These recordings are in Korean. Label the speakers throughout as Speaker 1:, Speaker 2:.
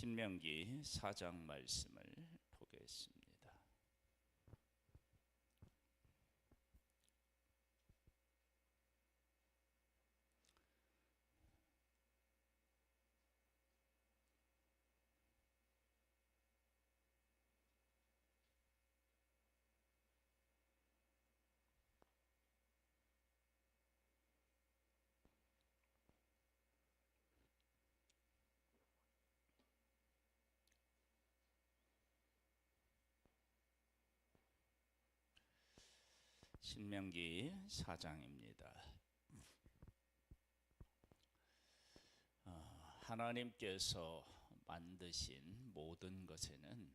Speaker 1: 신명기 4장 말씀을 보겠습니다. 신명기 4장입니다. 하나님께서 만드신 모든 것에는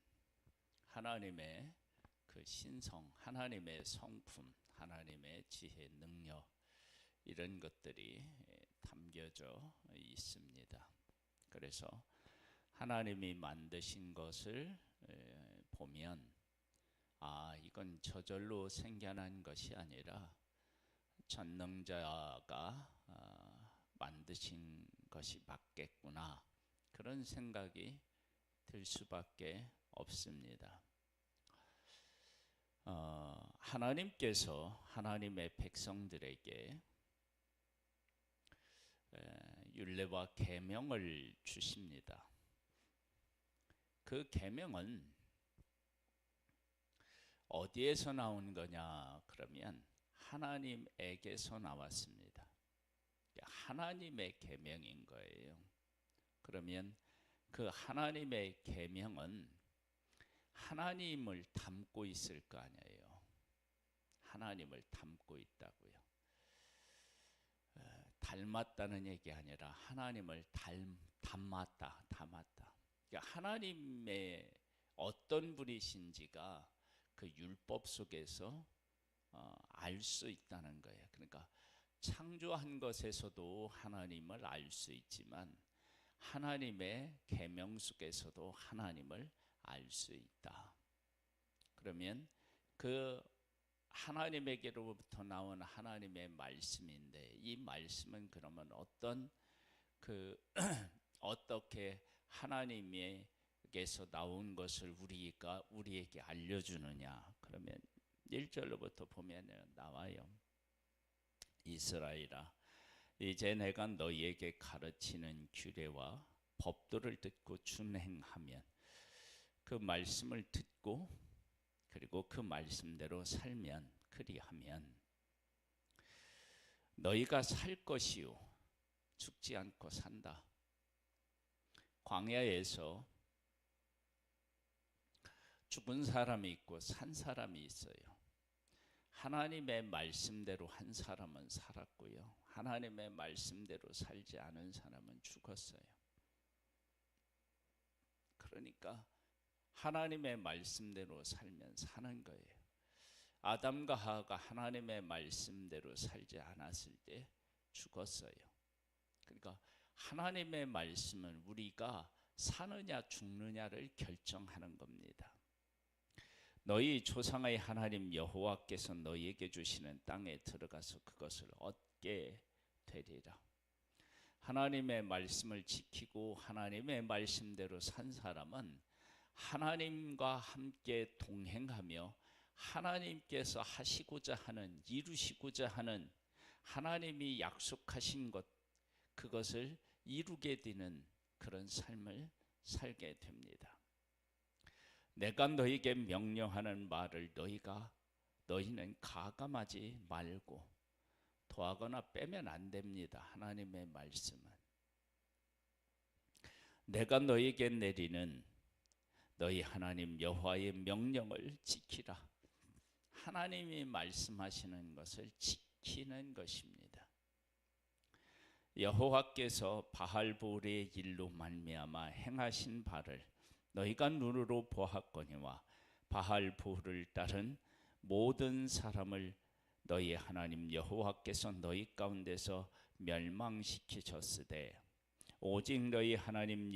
Speaker 1: 하나님의 그 신성, 하나님의 성품, 하나님의 지혜, 능력 이런 것들이 담겨져 있습니다. 그래서 하나님이 만드신 것을 보면 이건 저절로 생겨난 것이 아니라 전능자가 만드신 것이 맞겠구나, 그런 생각이 들 수밖에 없습니다. 하나님께서 하나님의 백성들에게 율례와 계명을 주십니다. 그 계명은 어디에서 나온 거냐 그러면 하나님에게서 나왔습니다. 하나님의 계명인 거예요. 그러면 그 하나님의 계명은 하나님을 담고 있을 거 아니에요. 하나님을 담고 있다고요. 닮았다는 얘기 아니라 하나님을 담았다. 그러니까 하나님의 어떤 분이신지가 그 율법 속에서 알 수 있다는 거예요. 그러니까 창조한 것에서도 하나님을 알 수 있지만 하나님의 계명 속에서도 하나님을 알 수 있다. 그러면 그 하나님에게로부터 나온 하나님의 말씀인데, 이 말씀은 그러면 어떻게 하나님에게서 나온 것을 우리에게 알려주느냐 그러면 1절로부터 보면 나와요. 이스라엘아, 이제 내가 너희에게 가르치는 규례와 법도를 듣고 준행하면, 그 말씀을 듣고 그리고 그 말씀대로 살면, 그리하면 너희가 살 것이요 죽지 않고 산다. 광야에서 죽은 사람이 있고 산 사람이 있어요. 하나님의 말씀대로 한 사람은 살았고요, 하나님의 말씀대로 살지 않은 사람은 죽었어요. 그러니까 하나님의 말씀대로 살면 사는 거예요. 아담과 하와가 하나님의 말씀대로 살지 않았을 때 죽었어요. 그러니까 하나님의 말씀은 우리가 사느냐 죽느냐를 결정하는 겁니다. 너희 조상의 하나님 여호와께서 너희에게 주시는 땅에 들어가서 그것을 얻게 되리라. 하나님의 말씀을 지키고 하나님의 말씀대로 산 사람은 하나님과 함께 동행하며 하나님께서 하시고자 하는, 이루시고자 하는 하나님이 약속하신 것, 그것을 이루게 되는 그런 삶을 살게 됩니다. 내가 너희에게 명령하는 말을 너희는 가감하지 말고 더하거나 빼면 안 됩니다. 하나님의 말씀은 내가 너희에게 내리는 너희 하나님 여호와의 명령을 지키라. 하나님이 말씀하시는 것을 지키는 것입니다. 여호와께서 바알보울의 일로 말미암아 행하신 바를 너희가 눈으로 보았거니와 바알보울을 따른 모든 사람을 너희 하나님 여호와께서 너희 가운데서 멸망시키셨으되, 오직 너희 하나님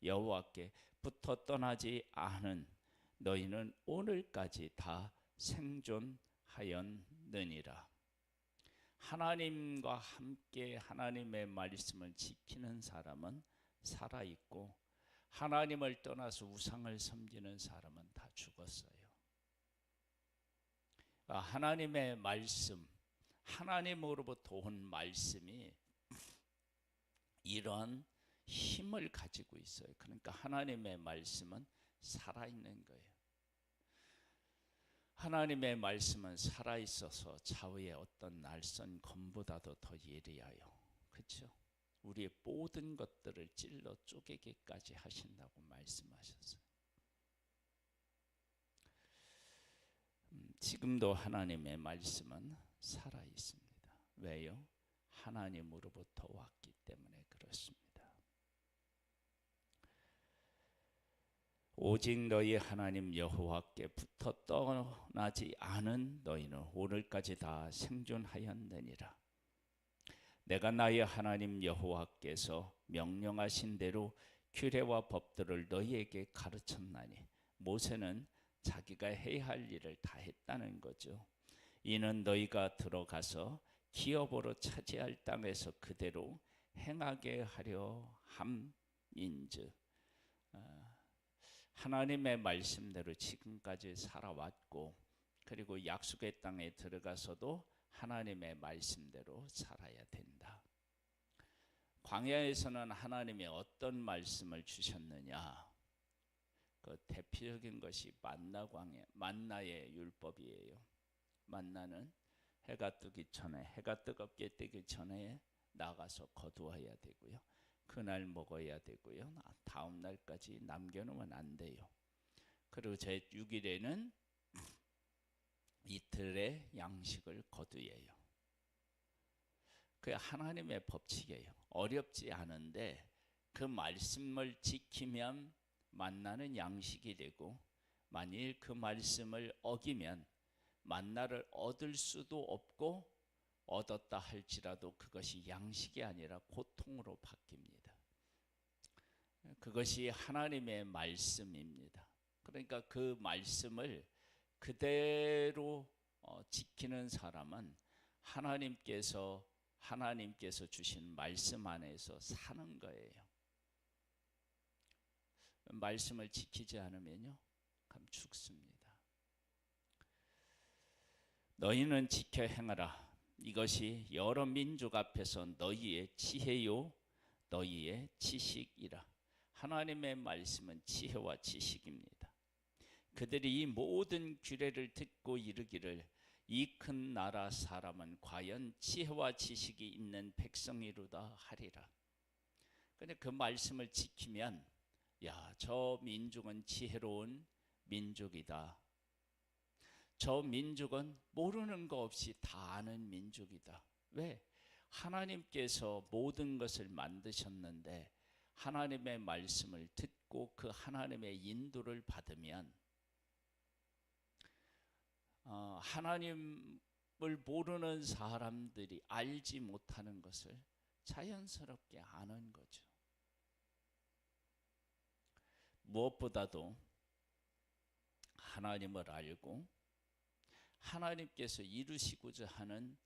Speaker 1: 여호와께부터 떠나지 않은 너희는 오늘까지 다 생존하였느니라. 하나님과 함께 하나님의 말씀을 지키는 사람은 살아있고 하나님을 떠나서 우상을 섬기는 사람은 다 죽었어요. 하나님의 말씀, 하나님으로부터 온 말씀이 이런 힘을 가지고 있어요. 그러니까 하나님의 말씀은 살아있는 거예요. 하나님의 말씀은 살아있어서 좌우의 어떤 날선 검보다도 더 예리하여, 그렇죠? 우리의 모든 것들을 찔러 쪼개기까지 하신다고 말씀하셨어요. 지금도 하나님의 말씀은 살아있습니다. 왜요? 하나님으로부터 왔기 때문에 그렇습니다. 오직 너희 하나님 여호와께 붙어 떠나지 않은 너희는 오늘까지 다 생존하였느니라. 내가 나의 하나님 여호와께서 명령하신 대로 규례와 법들을 너희에게 가르쳤나니, 모세는 자기가 해야 할 일을 다 했다는 거죠. 이는 너희가 들어가서 기업으로 차지할 땅에서 그대로 행하게 하려 함인즉, 하나님의 말씀대로 지금까지 살아왔고, 그리고 약속의 땅에 들어가서도 하나님의 말씀대로 살아야 된다. 광야에서는 하나님이 어떤 말씀을 주셨느냐? 그 대표적인 것이 만나의 율법이에요. 만나는 해가 뜨기 전에, 해가 뜨겁게 뜨기 전에 나가서 거두어야 되고요. 그날 먹어야 되고요. 다음 날까지 남겨놓으면 안 돼요. 그리고 제6일에는 이틀의 양식을 거두어요. 그게 하나님의 법칙이에요. 어렵지 않은데 그 말씀을 지키면 만나는 양식이 되고, 만일 그 말씀을 어기면 만나를 얻을 수도 없고, 얻었다 할지라도 그것이 양식이 아니라 고통으로 바뀝니다. 그것이 하나님의 말씀입니다. 그러니까 그 말씀을 그대로 지키는 사람은 하나님께서 주신 말씀 안에서 사는 거예요. 말씀을 지키지 않으면요, 그럼 죽습니다. 너희는 지켜 행하라. 이것이 여러 민족 앞에서 너희의 지혜요 너희의 지식이라. 하나님의 말씀은 지혜와 지식입니다. 그들이 이 모든 규례를 듣고 이르기를, 이 큰 나라 사람은 과연 지혜와 지식이 있는 백성이로다 하리라. 근데 그 말씀을 지키면, 야, 저 민족은 지혜로운 민족이다. 저 민족은 모르는 거 없이 다 아는 민족이다. 왜? 하나님께서 모든 것을 만드셨는데 하나님의 말씀을 듣고 그 하나님의 인도를 받으면, 하나님을 모르는 사람들이 알지 못하는 것을 자연스럽게 아는 거죠. 무엇보다도 하나님을 알고 하나님께서 이루시고자 하는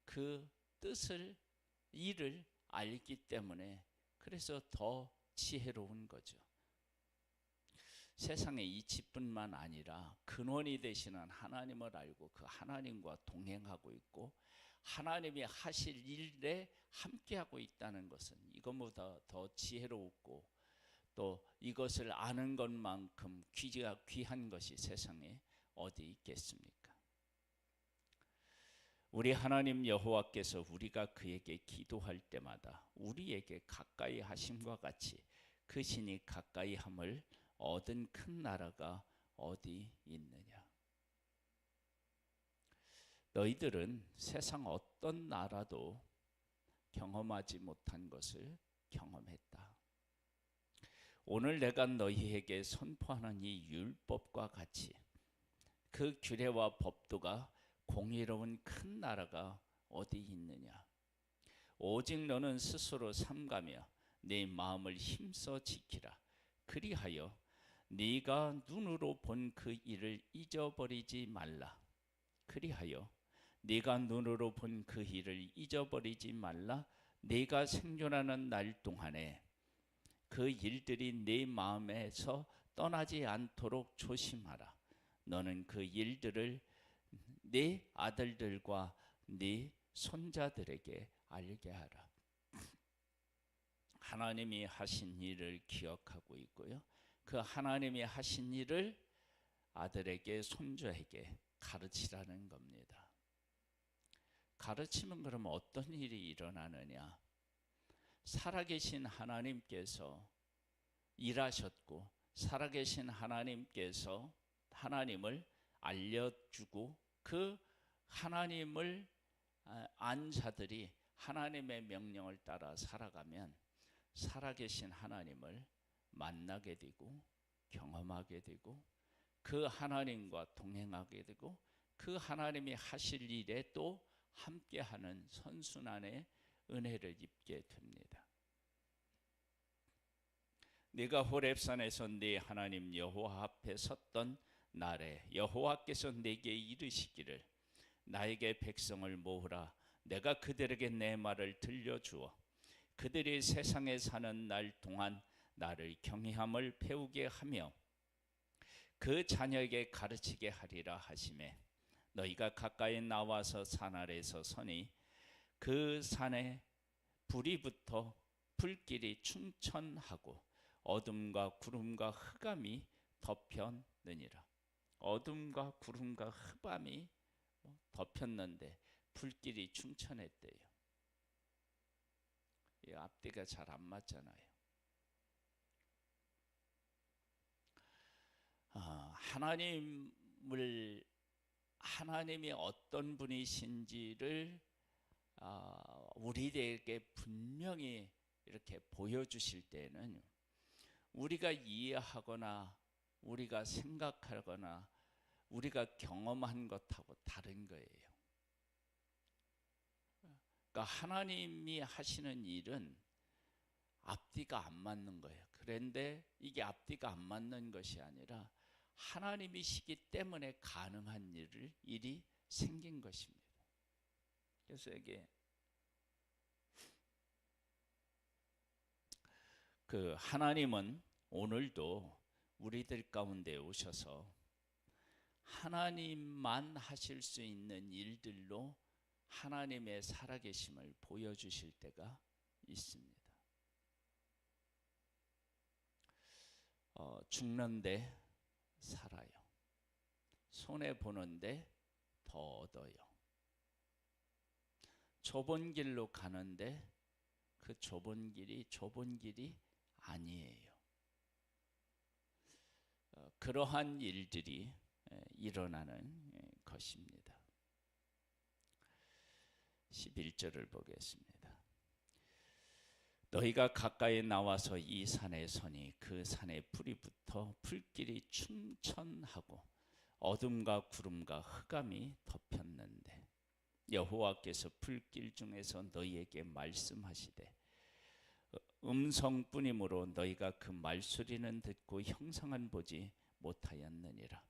Speaker 1: 그 뜻을, 일을 알기 때문에, 그래서 더 지혜로운 거죠. 세상의 이치뿐만 아니라 근원이 되시는 하나님을 알고 그 하나님과 동행하고 있고 하나님이 하실 일에 함께하고 있다는 것은 이것보다 더 지혜롭고, 또 이것을 아는 것만큼 귀한 것이 세상에 어디 있겠습니까? 우리 하나님 여호와께서 우리가 그에게 기도할 때마다 우리에게 가까이 하심과 같이 그 신이 가까이 함을 얻은 큰 나라가 어디 있느냐? 너희들은 세상 어떤 나라도 경험하지 못한 것을 경험했다. 오늘 내가 너희에게 선포하는 이 율법과 같이 그 규례와 법도가 공의로운 큰 나라가 어디 있느냐? 오직 너는 스스로 삼가며 네 마음을 힘써 지키라. 그리하여 네가 눈으로 본 그 일을 잊어버리지 말라. 그리하여 네가 눈으로 본 그 일을 잊어버리지 말라. 네가 생존하는 날 동안에 그 일들이 네 마음에서 떠나지 않도록 조심하라. 너는 그 일들을 네 아들들과 네 손자들에게 알게 하라. 하나님이 하신 일을 기억하고 있고요. 그 하나님이 하신 일을 아들에게 손주에게 가르치라는 겁니다. 가르치면 그러면 어떤 일이 일어나느냐? 살아계신 하나님께서 일하셨고 살아계신 하나님께서 하나님을 알려주고 그 하나님을 안 자들이 하나님의 명령을 따라 살아가면 살아계신 하나님을 만나게 되고 경험하게 되고 그 하나님과 동행하게 되고 그 하나님이 하실 일에 또 함께하는 선순환의 은혜를 입게 됩니다. 네가 호렙산에서 네 하나님 여호와 앞에 섰던 날에 여호와께서 네게 이르시기를 나에게 백성을 모으라. 내가 그들에게 내 말을 들려주어 그들이 세상에 사는 날 동안 나를 경외함을 배우게 하며 그 자녀에게 가르치게 하리라 하시매 너희가 가까이 나와서 산 아래에서 서니 그 산에 불이 붙어 불길이 충천하고 어둠과 구름과 흑암이 덮였느니라. 어둠과 구름과 흑암이 덮였는데 불길이 충천했대요. 이 앞뒤가 잘 안 맞잖아요. 하나님이 어떤 분이신지를 우리에게 분명히 이렇게 보여주실 때는 우리가 이해하거나 우리가 생각하거나 우리가 경험한 것하고 다른 거예요. 그러니까 하나님이 하시는 일은 앞뒤가 안 맞는 거예요. 그런데 이게 앞뒤가 안 맞는 것이 아니라 하나님이시기 때문에 가능한 일이 생긴 것입니다. 그래서 이게 그 하나님은 오늘도 우리들 가운데 오셔서 하나님만 하실 수 있는 일들로 하나님의 살아계심을 보여주실 때가 있습니다. 죽는데 살아요. 손해보는데 더 얻어요. 좁은 길로 가는데 그 좁은 길이 아니에요. 그러한 일들이 일어나는 것입니다. 11절을 보겠습니다. 너희가 가까이 나와서 이 산에 서니 그 산에 불이 붙어 불길이 충천하고 어둠과 구름과 흑암이 덮였는데 여호와께서 불길 중에서 너희에게 말씀하시되 음성뿐이므로 너희가 그 말소리는 듣고 형상은 보지 못하였느니라.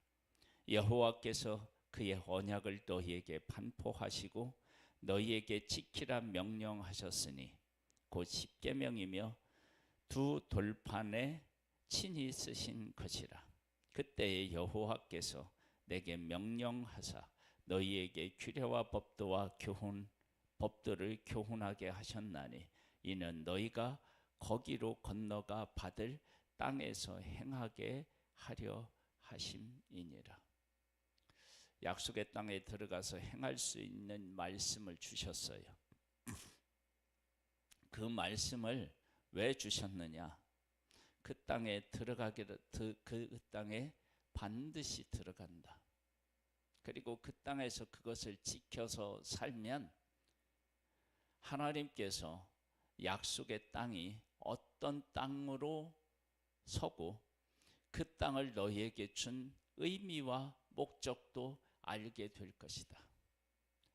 Speaker 1: 여호와께서 그의 언약을 너희에게 반포하시고 너희에게 지키라 명령하셨으니 곧 십계명이며 두 돌판에 친히 쓰신 것이라. 그때에 여호와께서 내게 명령하사 너희에게 규례와 법도와 법도를 교훈하게 하셨나니 이는 너희가 거기로 건너가 받을 땅에서 행하게 하려 하심이니라. 약속의 땅에 들어가서 행할 수 있는 말씀을 주셨어요. 그 말씀을 왜 주셨느냐? 그 땅에 그 땅에 반드시 들어간다. 그리고 그 땅에서 그것을 지켜서 살면 하나님께서 약속의 땅이 어떤 땅으로 서고 그 땅을 너희에게 준 의미와 목적도 알게 될 것이다.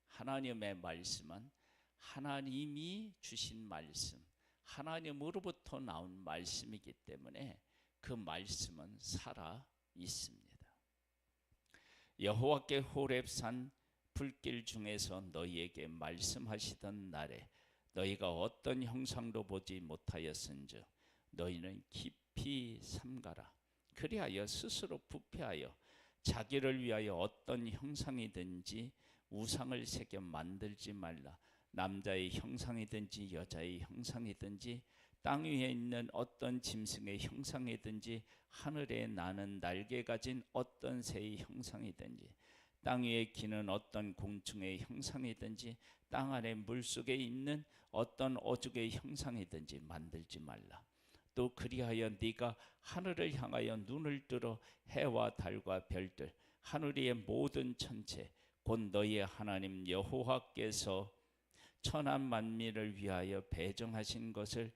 Speaker 1: 하나님의 말씀은 하나님이 주신 말씀, 하나님으로부터 나온 말씀이기 때문에 그 말씀은 살아 있습니다. 여호와께 호렙산 불길 중에서 너희에게 말씀하시던 날에 너희가 어떤 형상도 보지 못하였은즉 너희는 깊이 삼가라. 그리하여 스스로 부패하여 자기를 위하여 어떤 형상이든지 우상을 새겨 만들지 말라. 남자의 형상이든지 여자의 형상이든지 땅 위에 있는 어떤 짐승의 형상이든지 하늘에 나는 날개 가진 어떤 새의 형상이든지 땅 위에 기는 어떤 공충의 형상이든지 땅 아래 물속에 있는 어떤 어족의 형상이든지 만들지 말라. 또 그리하여 네가 하늘을 향하여 눈을 들어 해와 달과 별들 하늘 위의 모든 천체 곧 너희의 하나님 여호와께서 천한 만민을 위하여 배정하신 것을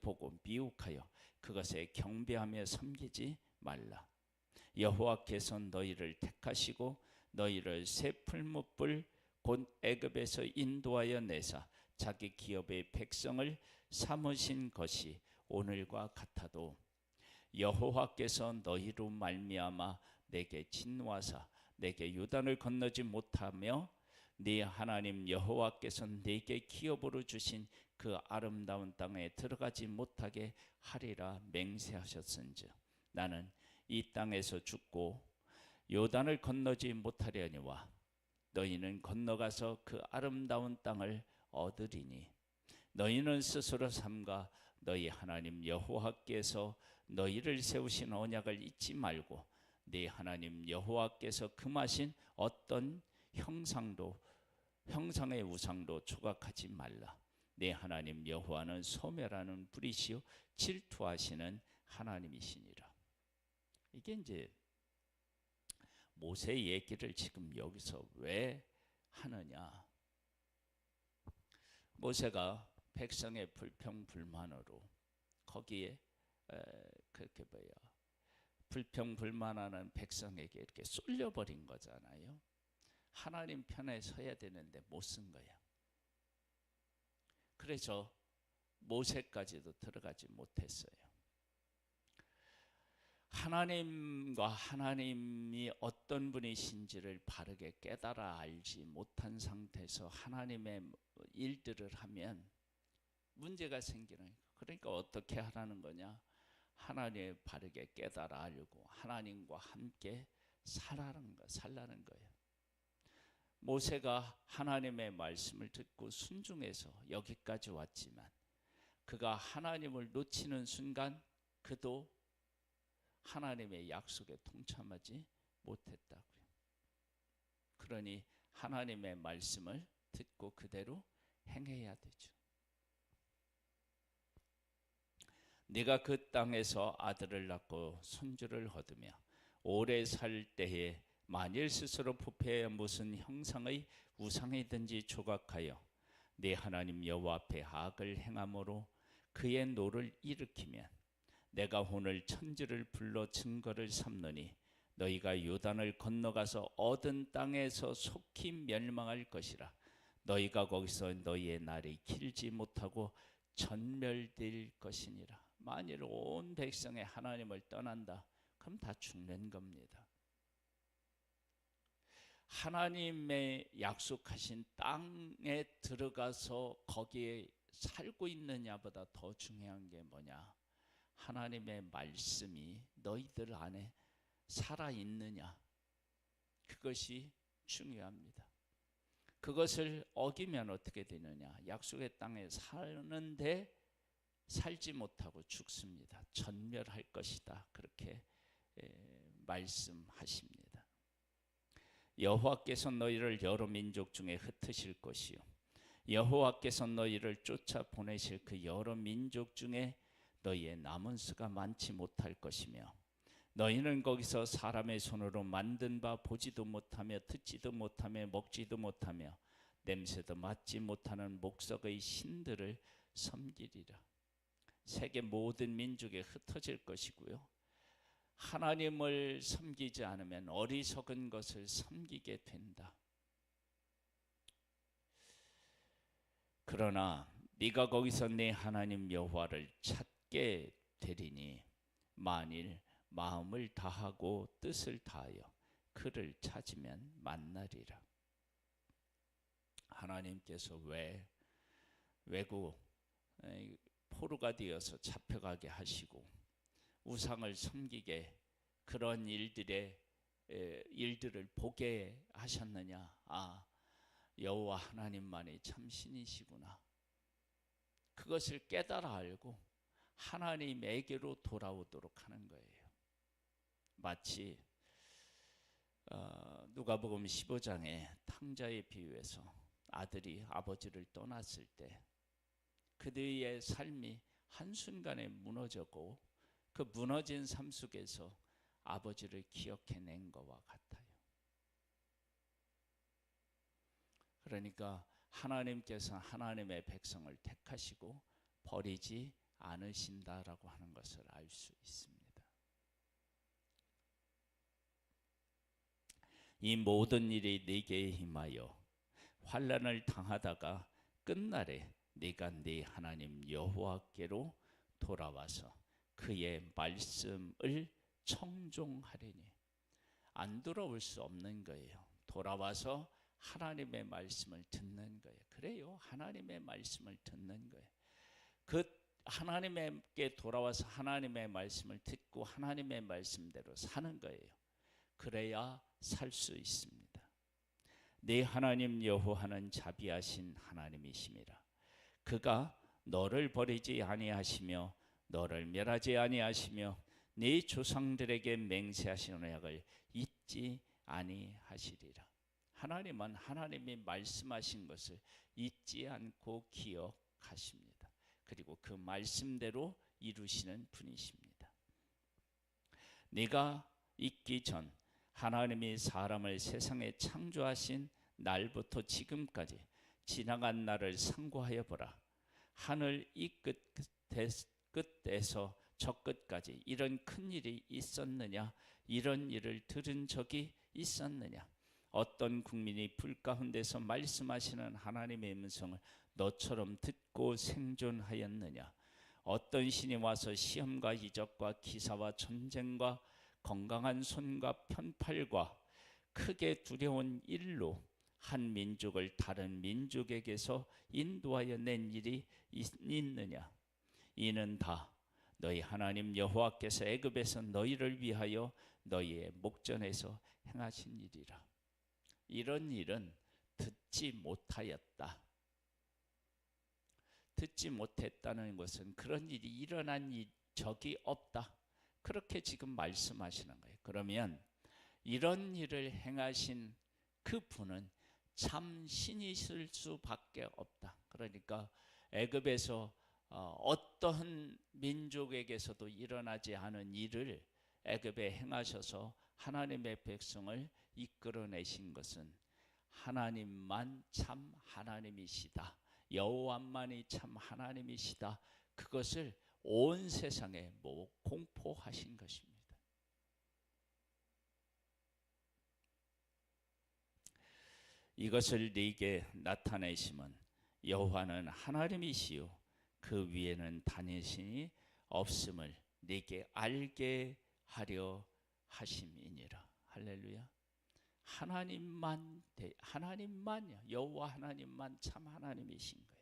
Speaker 1: 보고 미혹하여 그것에 경배하며 섬기지 말라. 여호와께서 너희를 택하시고 너희를 새 풀무불 곧 애굽에서 인도하여 내사 자기 기업의 백성을 삼으신 것이 오늘과 같아도 여호와께서 너희로 말미암아 내게 진노하사 내게 요단을 건너지 못하며 네 하나님 여호와께서 네게 기업으로 주신 그 아름다운 땅에 들어가지 못하게 하리라 맹세하셨은즉 나는 이 땅에서 죽고 요단을 건너지 못하려니와 너희는 건너가서 그 아름다운 땅을 얻으리니 너희는 스스로 삼가 너희 하나님 여호와께서 너희를 세우신 언약을 잊지 말고 네 하나님 여호와께서 금하신 어떤 형상의 우상도 조각하지 말라. 네 하나님 여호와는 소멸하는 불이시요 질투하시는 하나님이시니라. 이게 이제 모세 얘기를 지금 여기서 왜 하느냐? 모세가 백성의 불평불만으로 거기에 그렇게 불평불만하는 백성에게 이렇게 쏠려버린 거잖아요. 하나님 편에 서야 되는데 못 쓴 거야. 그래서 모세까지도 들어가지 못했어요. 하나님과 하나님이 어떤 분이신지를 바르게 깨달아 알지 못한 상태에서 하나님의 일들을 하면 문제가 생기는 거예요. 그러니까 어떻게 하라는 거냐? 하나님을 바르게 깨달아 알고 하나님과 함께 살라는 거예요. 모세가 하나님의 말씀을 듣고 순종해서 여기까지 왔지만 그가 하나님을 놓치는 순간 그도 하나님의 약속에 동참하지 못했다고요. 그러니 하나님의 말씀을 듣고 그대로 행해야 되죠. 네가 그 땅에서 아들을 낳고 손주를 얻으며 오래 살 때에 만일 스스로 부패하여 무슨 형상의 우상이든지 조각하여 네 하나님 여호와 앞에 악을 행함으로 그의 노를 일으키면 내가 오늘 천지를 불러 증거를 삼느니 너희가 요단을 건너가서 얻은 땅에서 속히 멸망할 것이라. 너희가 거기서 너희의 날이 길지 못하고 전멸될 것이니라. 만일 온 백성의 하나님을 떠난다, 그럼 다 죽는 겁니다. 하나님의 약속하신 땅에 들어가서 거기에 살고 있느냐보다 더 중요한 게 뭐냐? 하나님의 말씀이 너희들 안에 살아있느냐? 그것이 중요합니다. 그것을 어기면 어떻게 되느냐? 약속의 땅에 사는데 살지 못하고 죽습니다. 전멸할 것이다. 그렇게 말씀하십니다. 여호와께서 너희를 여러 민족 중에 흩으실 것이요 여호와께서 너희를 쫓아 보내실 그 여러 민족 중에 너희의 남은 수가 많지 못할 것이며 너희는 거기서 사람의 손으로 만든 바 보지도 못하며 듣지도 못하며 먹지도 못하며 냄새도 맡지 못하는 목석의 신들을 섬기리라. 세계 모든 민족에 흩어질 것이고요. 하나님을 섬기지 않으면 어리석은 것을 섬기게 된다. 그러나 네가 거기서 내 하나님 여호와를 찾게 되리니 만일 마음을 다하고 뜻을 다하여 그를 찾으면 만나리라. 하나님께서 왜 포로가 되어서 잡혀가게 하시고 우상을 섬기게 그런 일들을 보게 하셨느냐? 여호와 하나님만이 참 신이시구나. 그것을 깨달아 알고 하나님에게로 돌아오도록 하는 거예요. 마치 누가복음 15장에 탕자의 비유에서 아들이 아버지를 떠났을 때 그들의 삶이 한순간에 무너졌고 그 무너진 삶 속에서 아버지를 기억해낸 것과 같아요. 그러니까 하나님께서 하나님의 백성을 택하시고 버리지 않으신다라고 하는 것을 알 수 있습니다. 이 모든 일이 네게 임하여 환난을 당하다가 끝날에 네가 네 하나님 여호와께로 돌아와서 그의 말씀을 청종하리니. 안 돌아올 수 없는 거예요. 돌아와서 하나님의 말씀을 듣는 거예요. 그래요. 하나님의 말씀을 듣는 거예요. 그 하나님께 돌아와서 하나님의 말씀을 듣고 하나님의 말씀대로 사는 거예요. 그래야 살 수 있습니다. 네 하나님 여호와는 자비하신 하나님이심이라. 그가 너를 버리지 아니하시며 너를 멸하지 아니하시며 네 조상들에게 맹세하신 언약을 잊지 아니하시리라. 하나님은 하나님이 말씀하신 것을 잊지 않고 기억하십니다. 그리고 그 말씀대로 이루시는 분이십니다. 네가 있기 전 하나님이 사람을 세상에 창조하신 날부터 지금까지 지나간 날을 상고하여 보라. 하늘 이 끝에서 저 끝까지 이런 큰 일이 있었느냐? 이런 일을 들은 적이 있었느냐? 어떤 국민이 불 가운데서 말씀하시는 하나님의 음성을 너처럼 듣고 생존하였느냐? 어떤 신이 와서 시험과 이적과 기사와 전쟁과 건강한 손과 편팔과 크게 두려운 일로 한 민족을 다른 민족에게서 인도하여 낸 일이 있느냐? 이는 다 너희 하나님 여호와께서 애굽에서 너희를 위하여 너희의 목전에서 행하신 일이라. 이런 일은 듣지 못하였다. 듣지 못했다는 것은 그런 일이 일어난 적이 없다. 그렇게 지금 말씀하시는 거예요. 그러면 이런 일을 행하신 그 분은 참 신이실 수밖에 없다. 그러니까 애굽에서 어떤 민족에게서도 일어나지 않은 일을 애굽에 행하셔서 하나님의 백성을 이끌어내신 것은 하나님만 참 하나님이시다. 여호와만이 참 하나님이시다. 그것을 온 세상에 공포하신 것입니다. 이것을 네게 나타내심은 여호와는 하나님이시요 그 위에는 다른 신이 없음을 네게 알게 하려 하심이니라. 할렐루야. 하나님만요. 여호와 하나님만 참 하나님이신 거예요.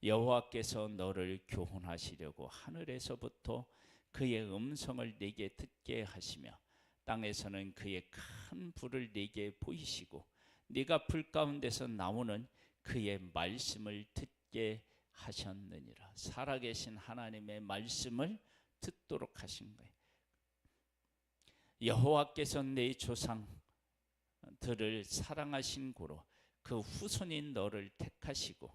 Speaker 1: 여호와께서 너를 교훈하시려고 하늘에서부터 그의 음성을 네게 듣게 하시며 땅에서는 그의 큰 불을 네게 보이시고 네가 불 가운데서 나오는 그의 말씀을 듣게 하셨느니라. 살아계신 하나님의 말씀을 듣도록 하신 거예요. 여호와께서 네 조상들을 사랑하신 고로 그 후손인 너를 택하시고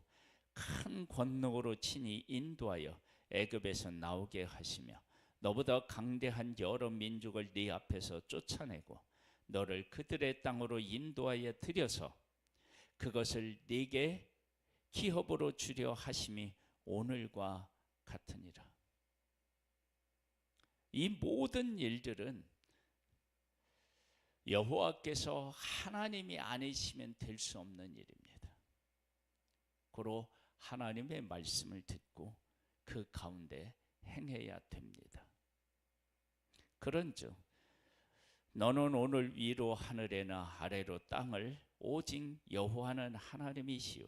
Speaker 1: 큰 권능으로 친히 인도하여 애굽에서 나오게 하시며 너보다 강대한 여러 민족을 네 앞에서 쫓아내고 너를 그들의 땅으로 인도하여 들여서 그것을 네게 기업으로 주려 하심이 오늘과 같으니라. 이 모든 일들은 여호와께서 하나님이 아니시면 될 수 없는 일입니다. 고로 하나님의 말씀을 듣고 그 가운데 행해야 됩니다. 그런즉 너는 오늘 위로 하늘에나 아래로 땅을 오직 여호와는 하나님이시요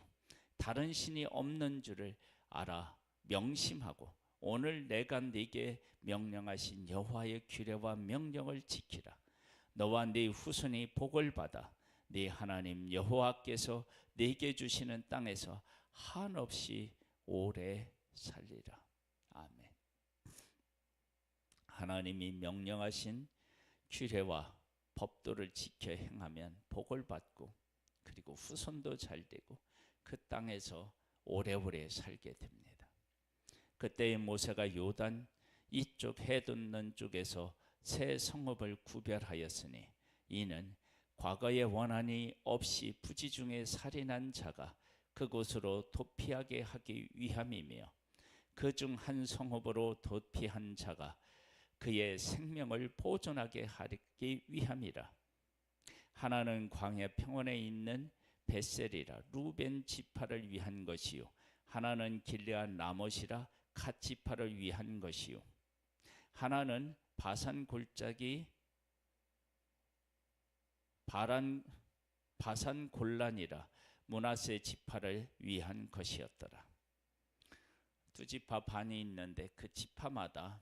Speaker 1: 다른 신이 없는 줄을 알아 명심하고 오늘 내가 네게 명령하신 여호와의 규례와 명령을 지키라. 너와 네 후손이 복을 받아 네 하나님 여호와께서 네게 주시는 땅에서 한없이 오래 살리라. 아멘. 하나님이 명령하신 규례와 법도를 지켜 행하면 복을 받고 그리고 후손도 잘 되고 그 땅에서 오래오래 살게 됩니다. 그때의 모세가 요단 이쪽 해 돋는 쪽에서 새 성읍을 구별하였으니 이는 과거의 원한이 없이 부지 중에 살인한 자가 그곳으로 도피하게 하기 위함이며 그 중 한 성읍으로 도피한 자가 그의 생명을 보존하게 하기 위함이라. 하나는 광야 평원에 있는 벳셀이라 루벤 지파를 위한 것이요 하나는 길르앗 라못이라 갓 지파를 위한 것이요 하나는 바산 골짜기 바산 골란이라 므낫세 지파를 위한 것이었더라. 두 지파 반이 있는데 그 지파마다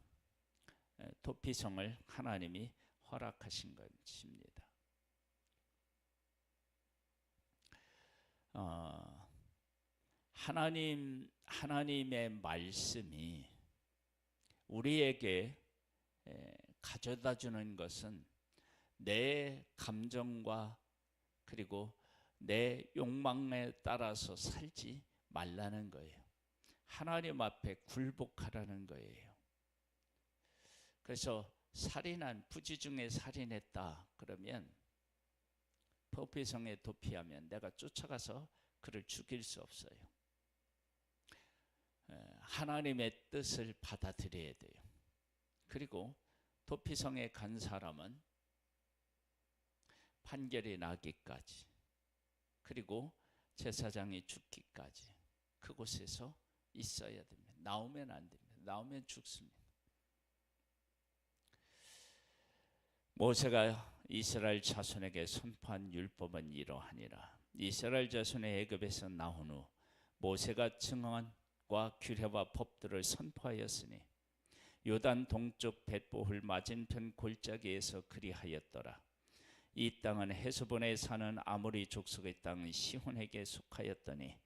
Speaker 1: 도피성을 하나님이 허락하신 것입니다. 하나님의 말씀이 우리에게 가져다 주는 것은 내 감정과 그리고 내 욕망에 따라서 살지 말라는 거예요. 하나님 앞에 굴복하라는 거예요. 그래서 살인한 부지 중에 살인했다 그러면 도피성에 도피하면 내가 쫓아가서 그를 죽일 수 없어요. 하나님의 뜻을 받아들여야 돼요. 그리고 도피성에 간 사람은 판결이 나기까지 그리고 제사장이 죽기까지 그곳에서 있어야 됩니다. 나오면 안 됩니다. 나오면 죽습니다. 모세가 이스라엘 자손에게 선포한 율법은 이러하니라. 이스라엘 자손이 애굽에서 나온 후 모세가 증언과 규례와 법들을 선포하였으니 요단 동쪽 벳보훌 맞은편 골짜기에서 그리하였더라. 이 땅은 헤스본에 사는 아모리 족속의 땅 시혼에게 속하였더니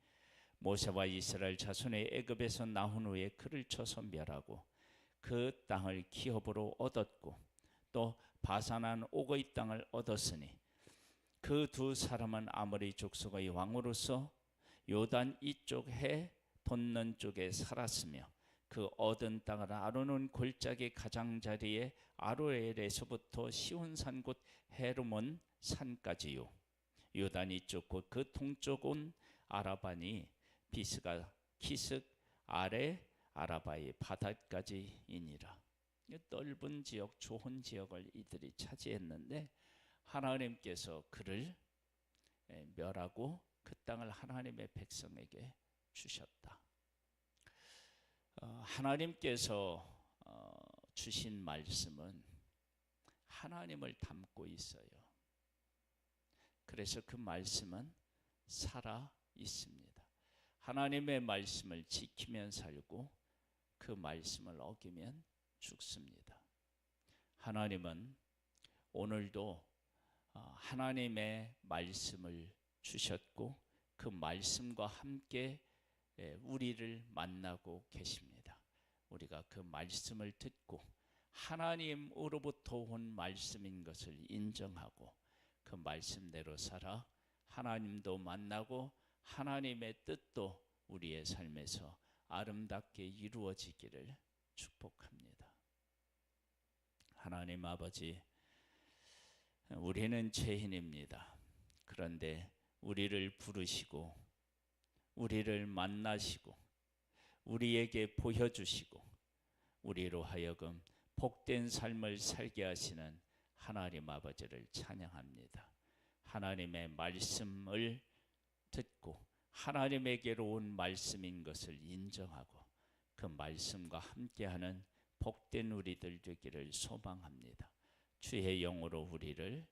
Speaker 1: 모세와 이스라엘 자손의 애굽에서 나온 후에 그를 쳐서 멸하고 그 땅을 기업으로 얻었고 또 바산한 옥의 땅을 얻었으니 그 두 사람은 아모리 족속의 왕으로서 요단 이쪽 해 돋는 쪽에 살았으며 그 얻은 땅을 아로논 골짜기 가장자리에 아로엘에서부터 시온산 곧 헤르몬 산까지요 요단 이쪽 곧 그 동쪽은 아라바니 비스가 기슭 아래 아라바의 바다까지이니라. 넓은 지역, 좋은 지역을 이들이 차지했는데 하나님께서 그를 멸하고 그 땅을 하나님의 백성에게 주셨다. 하나님께서 주신 말씀은 하나님을 담고 있어요. 그래서 그 말씀은 살아 있습니다. 하나님의 말씀을 지키면 살고 그 말씀을 어기면 죽습니다. 하나님은 오늘도 하나님의 말씀을 주셨고 그 말씀과 함께 우리를 만나고 계십니다. 우리가 그 말씀을 듣고 하나님으로부터 온 말씀인 것을 인정하고 그 말씀대로 살아 하나님도 만나고 하나님의 뜻도 우리의 삶에서 아름답게 이루어지기를 축복합니다. 하나님 아버지, 우리는 죄인입니다. 그런데 우리를 부르시고 우리를 만나시고 우리에게 보여주시고 우리로 하여금 복된 삶을 살게 하시는 하나님 아버지를 찬양합니다. 하나님의 말씀을 듣고 하나님에게로 온 말씀인 것을 인정하고 그 말씀과 함께하는 복된 우리들 되기를 소망합니다. 주의 영으로 우리를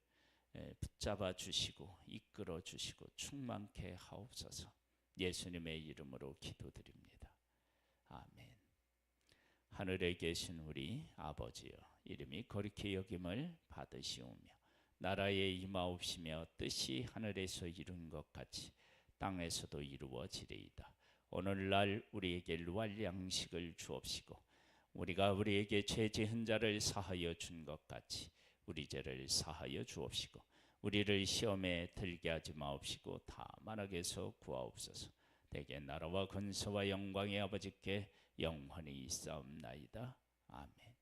Speaker 1: 붙잡아 주시고 이끌어 주시고 충만케 하옵소서. 예수님의 이름으로 기도드립니다. 아멘. 하늘에 계신 우리 아버지여, 이름이 거룩히 여김을 받으시오며 나라에 임하옵시며 뜻이 하늘에서 이룬 것 같이 땅에서도 이루어지리이다. 오늘날 우리에게 루알 양식을 주옵시고 우리가 우리에게 죄 지은 자를 사하여 준 것 같이 우리 죄를 사하여 주옵시고 우리를 시험에 들게 하지 마옵시고 다만 악에서 구하옵소서. 대개 나라와 권세와 영광의 아버지께 영원히 있사옵나이다. 아멘.